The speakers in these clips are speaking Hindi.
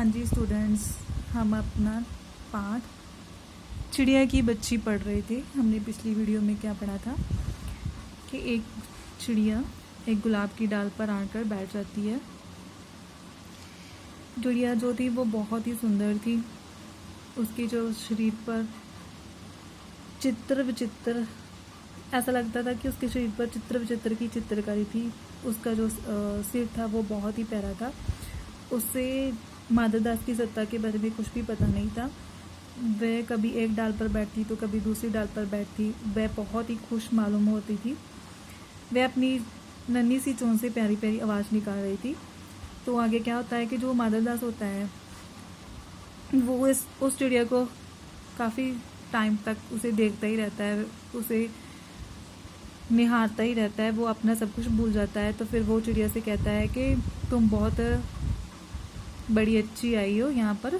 हाँ जी स्टूडेंट्स, हम अपना पाठ चिड़िया की बच्ची पढ़ रहे थे। हमने पिछली वीडियो में क्या पढ़ा था कि एक चिड़िया एक गुलाब की डाल पर आकर बैठ जाती है। चिड़िया जो थी वो बहुत ही सुंदर थी। उसकी जो शरीर पर चित्र विचित्र, ऐसा लगता था कि उसके शरीर पर चित्र विचित्र की चित्रकारी थी। उसका जो सिर था वो बहुत ही प्यारा था। उससे माधव दास की सत्ता के बारे में कुछ भी पता नहीं था। वह कभी एक डाल पर बैठती तो कभी दूसरी डाल पर बैठती। वह बहुत ही खुश मालूम होती थी। वह अपनी नन्ही सी चोंच से प्यारी प्यारी आवाज़ निकाल रही थी। तो आगे क्या होता है कि जो माधव दास होता है वो उस चिड़िया को काफ़ी टाइम तक उसे देखता ही रहता है, उसे निहारता ही रहता है। वो अपना सब कुछ भूल जाता है। तो फिर वो चिड़िया से कहता है कि तुम बहुत बड़ी अच्छी आई हो यहाँ पर।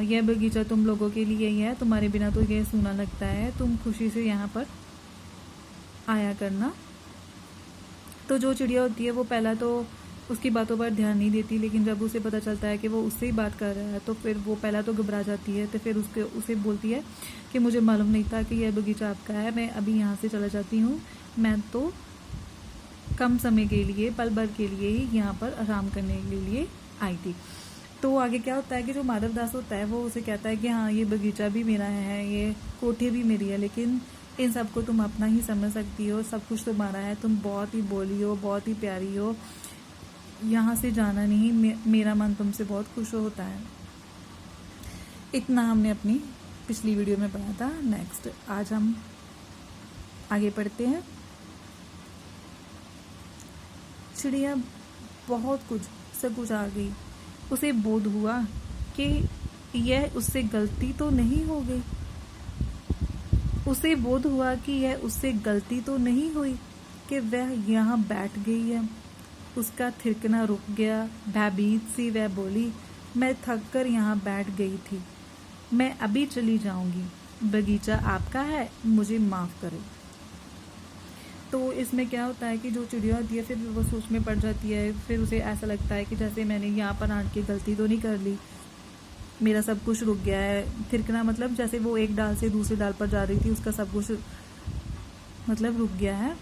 यह बगीचा तुम लोगों के लिए ही है, तुम्हारे बिना तो यह सूना लगता है। तुम खुशी से यहाँ पर आया करना। तो जो चिड़िया होती है वो पहला तो उसकी बातों पर ध्यान नहीं देती, लेकिन जब उसे पता चलता है कि वो उससे ही बात कर रहा है तो फिर वो पहला तो घबरा जाती है। तो फिर उसे बोलती है कि मुझे मालूम नहीं था कि यह बगीचा आपका है, मैं अभी यहाँ से चला जाती हूँ। मैं तो कम समय के लिए, पल भर के लिए ही यहाँ पर आराम करने के लिए आई थी। तो आगे क्या होता है कि जो माधव दास होता है वो उसे कहता है कि हाँ, ये बगीचा भी मेरा है, ये कोठी भी मेरी है, लेकिन इन सबको तुम अपना ही समझ सकती हो, सब कुछ तुम्हारा है, तुम बहुत ही भोली हो, बहुत ही प्यारी हो, यहाँ से जाना नहीं, मेरा मन तुमसे बहुत खुश होता है। इतना हमने अपनी पिछली वीडियो में पढ़ा था। नेक्स्ट आज हम आगे पढ़ते हैं। चिड़िया बहुत सब कुछ आ गई। उसे बोध हुआ कि यह उससे गलती तो नहीं हो गई। उसे बोध हुआ कि यह उससे गलती तो नहीं हुई कि वह यहाँ बैठ गई है। उसका थिरकना रुक गया। भयभीत सी वह बोली, मैं थक कर यहाँ बैठ गई थी, मैं अभी चली जाऊंगी। बगीचा आपका है, मुझे माफ़ करो। तो इसमें क्या होता है कि जो चिड़िया होती है फिर वो सोच में पड़ जाती है। फिर उसे ऐसा लगता है कि जैसे मैंने यहाँ पर आके गलती तो नहीं कर ली, मेरा सब कुछ रुक गया है। थिरकना मतलब जैसे वो एक डाल से दूसरी डाल पर जा रही थी, उसका सब कुछ मतलब रुक गया है।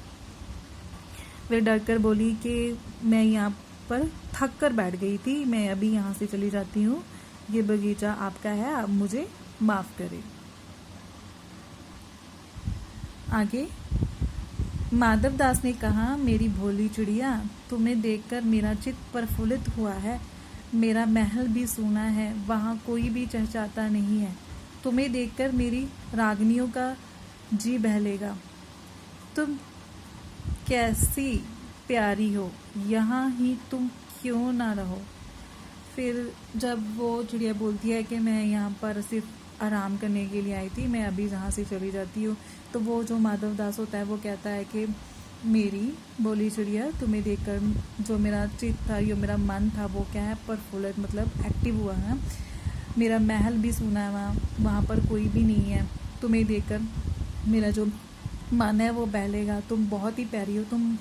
वह डर कर बोली कि मैं यहाँ पर थक कर बैठ गई थी, मैं अभी यहाँ से चली जाती हूँ। ये बगीचा आपका है, आप मुझे माफ़ करें। आगे माधव दास ने कहा, मेरी भोली चिड़िया, तुम्हें देखकर मेरा चित्त प्रफुल्लित हुआ है। मेरा महल भी सूना है, वहाँ कोई भी चहचहाता नहीं है। तुम्हें देखकर मेरी रागनियों का जी बहलेगा। तुम कैसी प्यारी हो, यहाँ ही तुम क्यों ना रहो। फिर जब वो चिड़िया बोलती है कि मैं यहाँ पर सिर्फ आराम करने के लिए आई थी, मैं अभी यहाँ से चली जाती हूँ, तो वो जो माधव दास होता है वो कहता है कि मेरी बोली चिड़िया, तुम्हें देखकर जो मेरा चित्त था, जो मेरा मन था वो क्या है, प्रफुल्लित मतलब एक्टिव हुआ है। मेरा महल भी सूना है, वहाँ पर कोई भी नहीं है। तुम्हें देखकर मेरा जो मन है वो बहलेगा। तुम बहुत ही प्यारी हो, तुम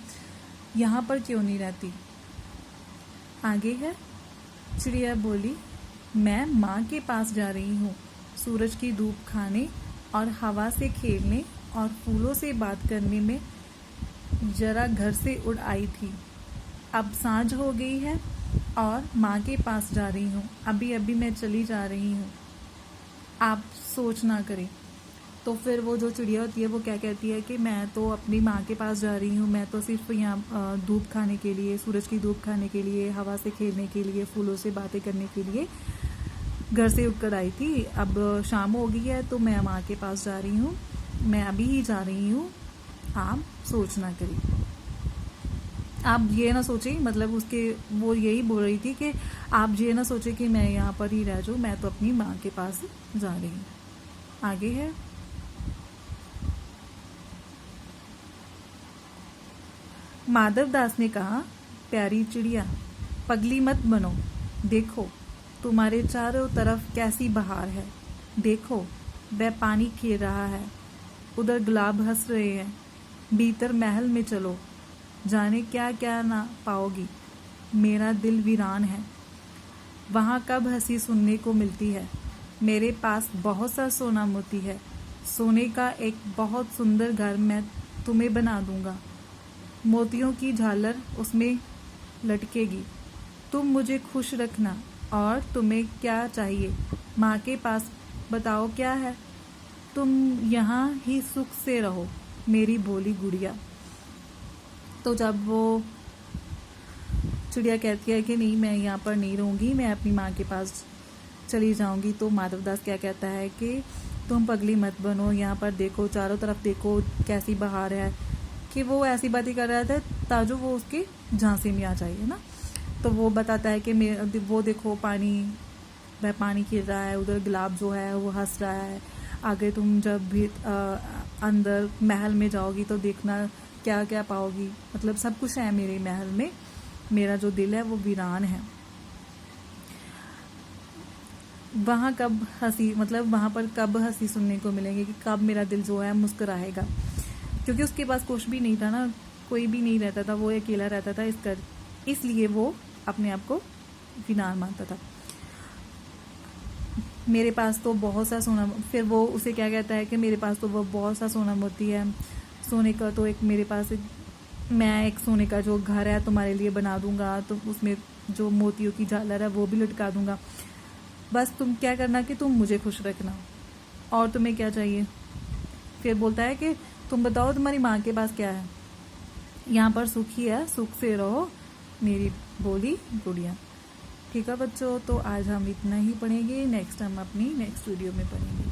यहाँ पर क्यों नहीं रहती। आगे है, चिड़िया बोली, मैं माँ के पास जा रही हूँ, सूरज की धूप खाने और हवा से खेलने और फूलों से बात करने में जरा घर से उड़ आई थी। अब सांझ हो गई है और माँ के पास जा रही हूँ, अभी अभी मैं चली जा रही हूँ, आप सोच ना करें। तो फिर वो जो चिड़िया होती है वो क्या कहती है कि मैं तो अपनी माँ के पास जा रही हूँ, मैं तो सिर्फ यहाँ धूप खाने के लिए, सूरज की धूप खाने के लिए, हवा से खेलने के लिए, फूलों से बातें करने के लिए घर से उठकर आई थी। अब शाम हो गई है तो मैं माँ के पास जा रही हूँ, मैं अभी ही जा रही हूँ, आप सोच ना करें। आप ये ना सोचें, मतलब उसके वो यही बोल रही थी कि आप ये ना सोचें कि मैं यहाँ पर ही रह जाऊँ, मैं तो अपनी माँ के पास जा रही हूँ। आगे है, माधव दास ने कहा, प्यारी चिड़िया, पगली मत बनो। देखो तुम्हारे चारों तरफ कैसी बहार है। देखो वह पानी खेल रहा है, उधर गुलाब हंस रहे हैं। भीतर महल में चलो, जाने क्या क्या ना पाओगी। मेरा दिल वीरान है। वहाँ कब हंसी सुनने को मिलती है। मेरे पास बहुत सा सोना मोती है, सोने का एक बहुत सुंदर घर मैं तुम्हें बना दूंगा। मोतियों की झालर उसमें लटकेगी। तुम मुझे खुश रखना। और तुम्हें क्या चाहिए माँ के पास, बताओ क्या है। तुम यहाँ ही सुख से रहो मेरी भोली गुड़िया। तो जब वो चिड़िया कहती है कि नहीं, मैं यहाँ पर नहीं रहूँगी, मैं अपनी माँ के पास चली जाऊँगी, तो माधवदास क्या कहता है कि तुम पगली मत बनो, यहाँ पर देखो, चारों तरफ देखो कैसी बहार है। कि वो ऐसी बातें कर रहा था ताजो वो उसके झांसे में आ जाए, है ना। तो वो बताता है कि वो देखो पानी, वह पानी गिर रहा है, उधर गुलाब जो है वो हंस रहा है। आगे तुम जब भी अंदर महल में जाओगी तो देखना क्या क्या पाओगी, मतलब सब कुछ है मेरे महल में, मेरा जो दिल है वो वीरान है। वहाँ कब हंसी, मतलब वहाँ पर कब हंसी सुनने को मिलेंगे, कि कब मेरा दिल जो है मुस्कुराएगा। क्योंकि उसके पास कुछ भी नहीं था ना, कोई भी नहीं रहता था, वो अकेला रहता था, इसलिए वो अपने आप को वीरान मानता था। मेरे पास तो बहुत सा सोना, फिर वो उसे क्या कहता है कि मेरे पास तो वो बहुत सा सोना मोती है, सोने का तो एक मेरे पास मैं एक सोने का जो घर है तुम्हारे लिए बना दूंगा, तो उसमें जो मोतियों की झालर है वो भी लटका दूंगा। बस तुम क्या करना कि तुम मुझे खुश रखना। और तुम्हें क्या चाहिए। फिर बोलता है कि तुम बताओ तुम्हारी माँ के पास क्या है। यहाँ पर सुख ही है, सुख से रहो मेरी भोली गुड़िया। ठीक है बच्चों, तो आज हम इतना ही पढ़ेंगे, नेक्स्ट हम अपनी नेक्स्ट वीडियो में पढ़ेंगे।